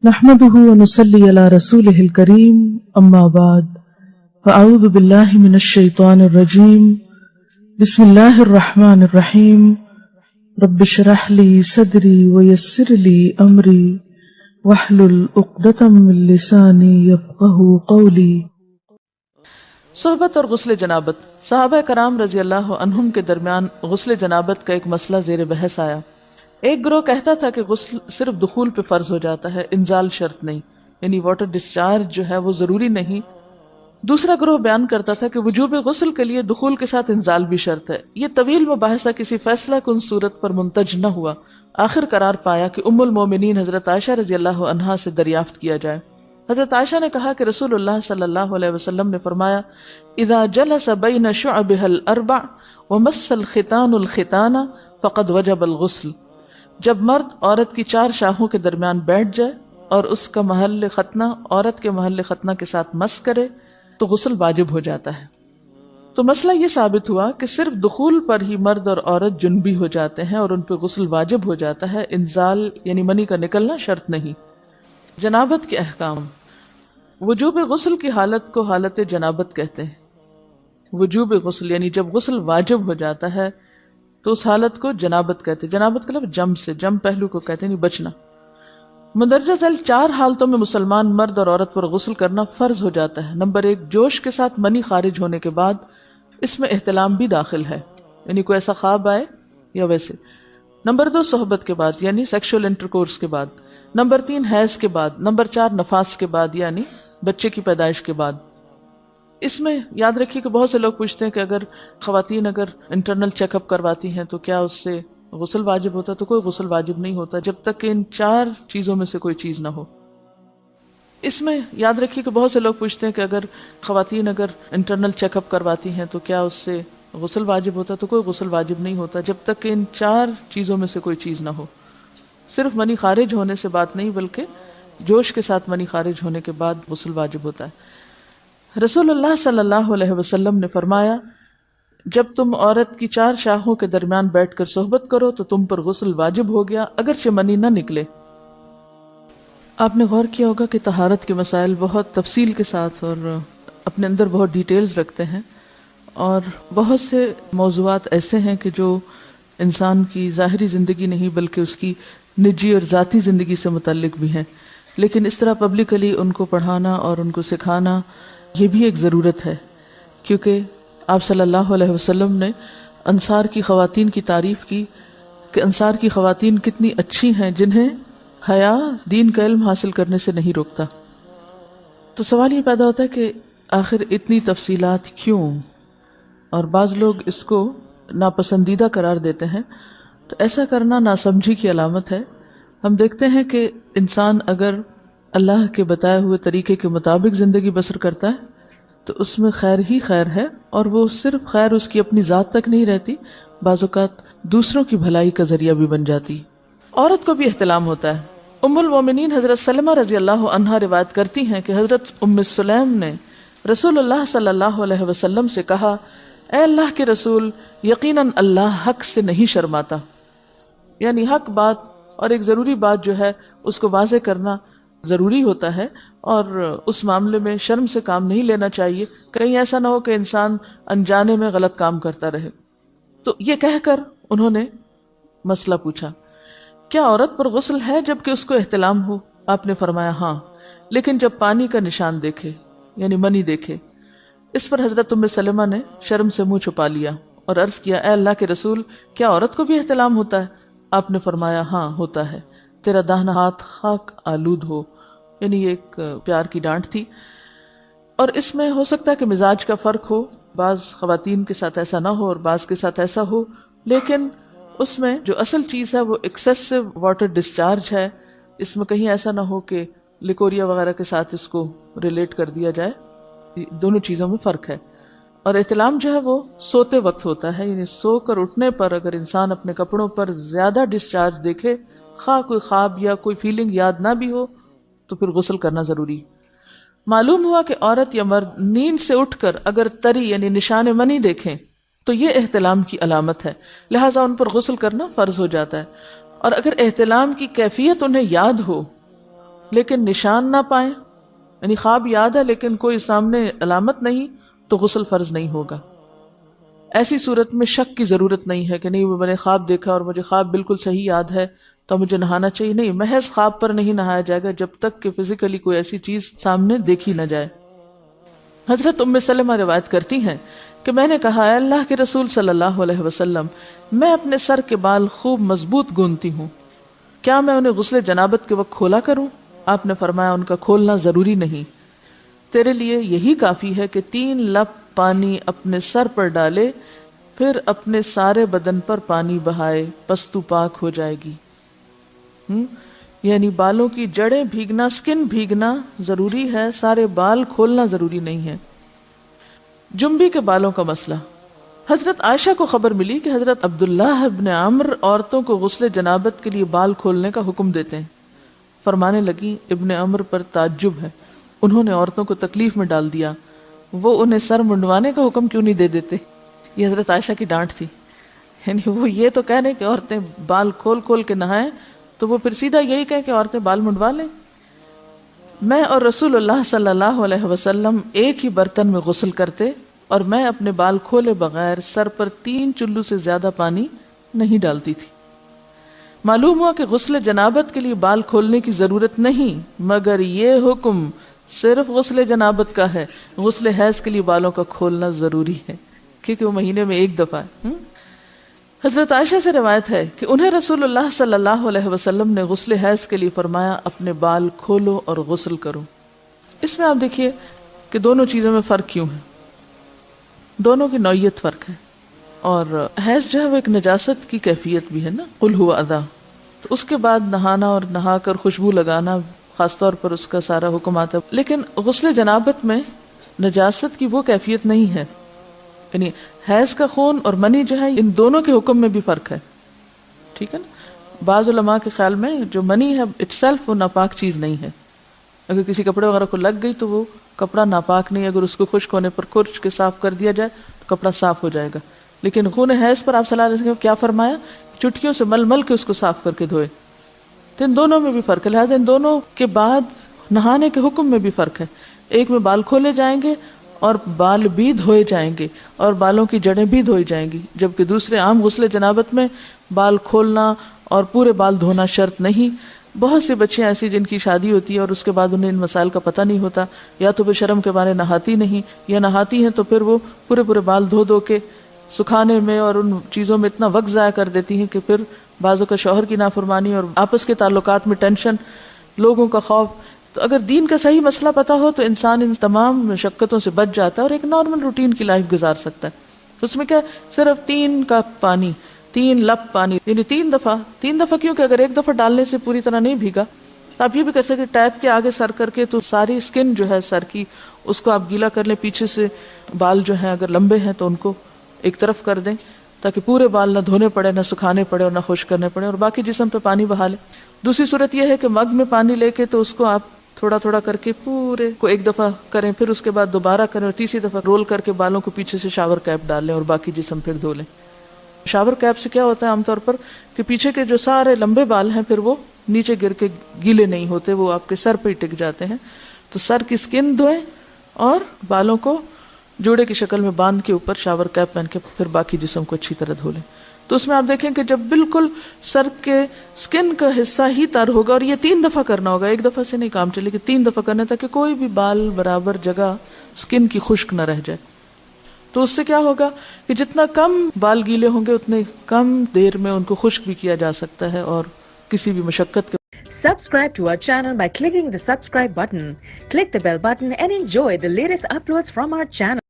نحمده ونصلي على رسوله الكريم اما بعد فاعوذ بالله من الشيطان الرجيم بسم الله الرحمن الرحيم رب اشرح لي صدري ويسر لي امري واحلل عقدة من لساني يفقهوا قولي۔ صحبت اور غسل جنابت۔ صحابہ کرام رضی اللہ عنہم کے درمیان غسل جنابت کا ایک مسئلہ زیر بحث آیا۔ ایک گروہ کہتا تھا کہ غسل صرف دخول پہ فرض ہو جاتا ہے، انزال شرط نہیں، یعنی واٹر ڈسچارج جو ہے وہ ضروری نہیں۔ دوسرا گروہ بیان کرتا تھا کہ وجوب غسل کے لیے دخول کے ساتھ انزال بھی شرط ہے۔ یہ طویل مباحثہ کسی فیصلہ کن صورت پر منتج نہ ہوا۔ آخر قرار پایا کہ ام المومنین حضرت عائشہ رضی اللہ عنہا سے دریافت کیا جائے۔ حضرت عائشہ نے کہا کہ رسول اللہ صلی اللہ علیہ وسلم نے فرمایا، اذا جلس بین شعبها الاربع ومس الختان الختان فقد وجب الغسل۔ جب مرد عورت کی چار شاخوں کے درمیان بیٹھ جائے اور اس کا محل ختنہ عورت کے محل ختنہ کے ساتھ مس کرے تو غسل واجب ہو جاتا ہے۔ تو مسئلہ یہ ثابت ہوا کہ صرف دخول پر ہی مرد اور عورت جنبی ہو جاتے ہیں اور ان پہ غسل واجب ہو جاتا ہے، انزال یعنی منی کا نکلنا شرط نہیں۔ جنابت کے احکام۔ وجوب غسل کی حالت کو حالت جنابت کہتے ہیں۔ وجوب غسل یعنی جب غسل واجب ہو جاتا ہے تو اس حالت کو جنابت کہتے ہیں۔ جنابت کا لفظ جم سے، جم پہلو کو کہتے ہیں، نہیں بچنا۔ مندرجہ ذیل چار حالتوں میں مسلمان مرد اور عورت پر غسل کرنا فرض ہو جاتا ہے۔ نمبر ایک، جوش کے ساتھ منی خارج ہونے کے بعد، اس میں احتلام بھی داخل ہے، یعنی کوئی ایسا خواب آئے یا ویسے۔ نمبر دو، صحبت کے بعد یعنی سیکشول انٹرکورس کے بعد۔ نمبر تین، حیض کے بعد۔ نمبر چار، نفاس کے بعد یعنی بچے کی پیدائش کے بعد۔ اس میں یاد رکھیے کہ بہت سے لوگ پوچھتے ہیں کہ اگر خواتین انٹرنل چیک اپ کرواتی ہیں تو کیا اس سے غسل واجب ہوتا؟ تو کوئی غسل واجب نہیں ہوتا جب تک کہ ان چار چیزوں میں سے کوئی چیز نہ ہو۔ اس میں یاد رکھیے کہ بہت سے لوگ پوچھتے ہیں کہ اگر خواتین انٹرنل چیک اپ کرواتی ہیں تو کیا اس سے غسل واجب ہوتا؟ تو کوئی غسل واجب نہیں ہوتا جب تک کہ ان چار چیزوں میں سے کوئی چیز نہ ہو۔ صرف منی خارج ہونے سے بات نہیں، بلکہ جوش کے ساتھ منی خارج ہونے کے بعد غسل واجب ہوتا ہے۔ رسول اللہ صلی اللہ علیہ وسلم نے فرمایا، جب تم عورت کی چار شاخوں کے درمیان بیٹھ کر صحبت کرو تو تم پر غسل واجب ہو گیا اگرچہ منی نہ نکلے۔ آپ نے غور کیا ہوگا کہ طہارت کے مسائل بہت تفصیل کے ساتھ اور اپنے اندر بہت ڈیٹیلز رکھتے ہیں، اور بہت سے موضوعات ایسے ہیں کہ جو انسان کی ظاہری زندگی نہیں بلکہ اس کی نجی اور ذاتی زندگی سے متعلق بھی ہیں، لیکن اس طرح پبلکلی ان کو پڑھانا اور ان کو سکھانا یہ بھی ایک ضرورت ہے، کیونکہ آپ صلی اللہ علیہ وسلم نے انصار کی خواتین کی تعریف کی کہ انصار کی خواتین کتنی اچھی ہیں جنہیں حیا دین کا علم حاصل کرنے سے نہیں روکتا۔ تو سوال یہ پیدا ہوتا ہے کہ آخر اتنی تفصیلات کیوں؟ اور بعض لوگ اس کو ناپسندیدہ قرار دیتے ہیں، تو ایسا کرنا ناسمجھی کی علامت ہے۔ ہم دیکھتے ہیں کہ انسان اگر اللہ کے بتائے ہوئے طریقے کے مطابق زندگی بسر کرتا ہے تو اس میں خیر ہی خیر ہے، اور وہ صرف خیر اس کی اپنی ذات تک نہیں رہتی، بعض اوقات دوسروں کی بھلائی کا ذریعہ بھی بن جاتی۔ عورت کو بھی احتلام ہوتا ہے۔ ام المومنین حضرت سلمہ رضی اللہ عنہا روایت کرتی ہیں کہ حضرت ام سلیم نے رسول اللہ صلی اللہ علیہ وسلم سے کہا، اے اللہ کے رسول، یقیناً اللہ حق سے نہیں شرماتا، یعنی حق بات اور ایک ضروری بات جو ہے اس کو واضح کرنا ضروری ہوتا ہے، اور اس معاملے میں شرم سے کام نہیں لینا چاہیے، کہیں ایسا نہ ہو کہ انسان انجانے میں غلط کام کرتا رہے۔ تو یہ کہہ کر انہوں نے مسئلہ پوچھا، کیا عورت پر غسل ہے جبکہ اس کو احتلام ہو؟ آپ نے فرمایا ہاں، لیکن جب پانی کا نشان دیکھے یعنی منی دیکھے۔ اس پر حضرت ام سلمہ نے شرم سے منہ چھپا لیا اور عرض کیا، اے اللہ کے رسول، کیا عورت کو بھی احتلام ہوتا ہے؟ آپ نے فرمایا ہاں ہوتا ہے، تیرا داہنا ہاتھ خاک آلود ہو، یعنی یہ ایک پیار کی ڈانٹ تھی۔ اور اس میں ہو سکتا ہے کہ مزاج کا فرق ہو، بعض خواتین کے ساتھ ایسا نہ ہو اور بعض کے ساتھ ایسا ہو، لیکن اس میں جو اصل چیز ہے وہ ایکسیسو واٹر ڈسچارج ہے۔ اس میں کہیں ایسا نہ ہو کہ لیکوریا وغیرہ کے ساتھ اس کو ریلیٹ کر دیا جائے، دونوں چیزوں میں فرق ہے۔ اور احتلام جو ہے وہ سوتے وقت ہوتا ہے، یعنی سو کر اٹھنے پر اگر انسان اپنے کپڑوں پر زیادہ ڈسچارج دیکھے، خواہ کوئی خواب یا کوئی فیلنگ یاد نہ بھی ہو، تو پھر غسل کرنا ضروری۔ معلوم ہوا کہ عورت یا مرد نیند سے اٹھ کر اگر تری یعنی نشان منی دیکھیں تو یہ احتلام کی علامت ہے، لہٰذا ان پر غسل کرنا فرض ہو جاتا ہے۔ اور اگر احتلام کی کیفیت انہیں یاد ہو لیکن نشان نہ پائیں، یعنی خواب یاد ہے لیکن کوئی سامنے علامت نہیں، تو غسل فرض نہیں ہوگا۔ ایسی صورت میں شک کی ضرورت نہیں ہے کہ نہیں میں نے خواب دیکھا اور مجھے خواب بالکل صحیح یاد ہے تو مجھے نہانا چاہیے، نہیں، محض خواب پر نہیں نہایا جائے گا جب تک کہ فزیکلی کوئی ایسی چیز سامنے دیکھی نہ جائے۔ حضرت ام سلمہ روایت کرتی ہیں کہ میں نے کہا، اے اللہ کے رسول صلی اللہ علیہ وسلم، میں اپنے سر کے بال خوب مضبوط گوندتی ہوں، کیا میں انہیں غسل جنابت کے وقت کھولا کروں؟ آپ نے فرمایا، ان کا کھولنا ضروری نہیں، تیرے لیے یہی کافی ہے کہ 3 لپ پانی اپنے سر پر ڈالے، پھر اپنے سارے بدن پر پانی بہائے، پس تو پاک ہو جائے گی۔ یعنی بالوں کی جڑیں بھیگنا، سکن بھیگنا ضروری ہے، سارے بال کھولنا ضروری نہیں ہے۔ جنبی کے بالوں کا مسئلہ، حضرت عائشہ کو خبر ملی کہ حضرت عبداللہ ابن عمر عورتوں کو غسل جنابت کے لیے بال کھولنے کا حکم دیتے ہیں۔ فرمانے لگی، ابن عمر پر تعجب ہے، انہوں نے عورتوں کو تکلیف میں ڈال دیا، وہ انہیں سر منڈوانے کا حکم کیوں نہیں دے دیتے؟ یہ حضرت عائشہ کی ڈانٹ تھی، یعنی وہ یہ تو کہنے کہ عورتیں بال کھول کھول کے نہائیں، تو وہ پھر سیدھا یہی کہیں کہ عورتیں بال منڈوا لیں۔ میں اور رسول اللہ صلی اللہ علیہ وسلم ایک ہی برتن میں غسل کرتے، اور میں اپنے بال کھولے بغیر سر پر 3 چلو سے زیادہ پانی نہیں ڈالتی تھی۔ معلوم ہوا کہ غسل جنابت کے لیے بال کھولنے کی ضرورت نہیں، مگر یہ حکم صرف غسل جنابت کا ہے، غسل حیض کے لیے بالوں کا کھولنا ضروری ہے، کیونکہ وہ مہینے میں ایک دفعہ ہے۔ حضرت عائشہ سے روایت ہے کہ انہیں رسول اللہ صلی اللہ علیہ وسلم نے غسل حیض کے لیے فرمایا، اپنے بال کھولو اور غسل کرو۔ اس میں آپ دیکھیے کہ دونوں چیزوں میں فرق کیوں ہے، دونوں کی نوعیت فرق ہے، اور حیض جو ہے وہ ایک نجاست کی کیفیت بھی ہے نا، قل ہوا اذی، تو اس کے بعد نہانا اور نہا کر خوشبو لگانا خاص طور پر اس کا سارا حکم آتا ہے، لیکن غسل جنابت میں نجاست کی وہ کیفیت نہیں ہے، یعنی حیض کا خون اور منی جو ہے ان دونوں کے حکم میں بھی فرق ہے، ٹھیک ہے نا۔ بعض علماء کے خیال میں جو منی ہے اٹ سیلف وہ ناپاک چیز نہیں ہے، اگر کسی کپڑے وغیرہ کو لگ گئی تو وہ کپڑا ناپاک نہیں، اگر اس کو خشک ہونے پر کھرچ کے صاف کر دیا جائے تو کپڑا صاف ہو جائے گا، لیکن خون حیض پر آپ صلی اللہ علیہ وسلم کیا فرمایا، چٹکیوں سے مل مل کے اس کو صاف کر کے دھوئے، تو ان دونوں میں بھی فرق ہے، لہٰذا ان دونوں کے بعد نہانے کے حکم میں بھی فرق ہے، ایک میں بال کھولے جائیں گے اور بال بھی دھوئے جائیں گے اور بالوں کی جڑیں بھی دھوئی جائیں گی، جبکہ دوسرے عام غسل جنابت میں بال کھولنا اور پورے بال دھونا شرط نہیں۔ بہت سی بچیاں ایسی جن کی شادی ہوتی ہے اور اس کے بعد انہیں ان مسائل کا پتہ نہیں ہوتا، یا تو وہ شرم کے بارے نہاتی نہیں، یا نہاتی ہیں تو پھر وہ پورے بال دھو دھو کے سکھانے میں اور ان چیزوں میں اتنا وقت ضائع کر دیتی ہیں کہ پھر بعضوں کا شوہر کی نافرمانی اور آپس کے تعلقات میں ٹینشن، لوگوں کا خوف۔ تو اگر دین کا صحیح مسئلہ پتہ ہو تو انسان ان تمام مشقتوں سے بچ جاتا ہے اور ایک نارمل روٹین کی لائف گزار سکتا ہے۔ اس میں کیا صرف 3 کپ پانی، 3 لپ پانی، یعنی 3 دفعہ کیوں کہ اگر ایک دفعہ ڈالنے سے پوری طرح نہیں بھیگا تو آپ یہ بھی کر سکتے ٹیپ کے آگے سر کر کے تو ساری اسکن جو ہے سر کی اس کو آپ گیلا کر لیں، پیچھے سے بال جو ہیں اگر لمبے ہیں تو ان کو ایک طرف کر دیں تاکہ پورے بال نہ دھونے پڑے، نہ سکھانے پڑے اور نہ خشک کرنے پڑے، اور باقی جسم پہ پانی بہا لیں۔ دوسری صورت یہ ہے کہ مگ میں پانی لے کے تو اس کو آپ تھوڑا تھوڑا کر کے پورے کو ایک دفعہ کریں، پھر اس کے بعد دوبارہ کریں اور تیسری دفعہ رول کر کے بالوں کو پیچھے سے شاور کیپ ڈال لیں اور باقی جسم پھر دھو لیں۔ شاور کیپ سے کیا ہوتا ہے عام طور پر کہ پیچھے کے جو سارے لمبے بال ہیں پھر وہ نیچے گر کے گیلے نہیں ہوتے، وہ آپ کے سر پہ ہی ٹک جاتے ہیں۔ تو سر کی اسکن دھوئیں اور بالوں کو جوڑے کی شکل میں باندھ کے اوپر شاور کیپ پہن کے پھر باقی جسم کو اچھی طرح دھو لیں۔ تو اس میں آپ دیکھیں کہ جب بالکل سر کے سکن کا حصہ ہی تر ہوگا، اور یہ 3 دفعہ کرنا ہوگا، ایک دفعہ سے نہیں کام چلے کہ 3 دفعہ کرنا تاکہ کوئی بھی بال برابر جگہ سکن کی خشک نہ رہ جائے۔ تو اس سے کیا ہوگا کہ جتنا کم بال گیلے ہوں گے اتنے کم دیر میں ان کو خشک بھی کیا جا سکتا ہے اور کسی بھی مشقت کے۔ Subscribe to our channel by clicking the subscribe button. Click the bell button and enjoy the latest uploads from our channel.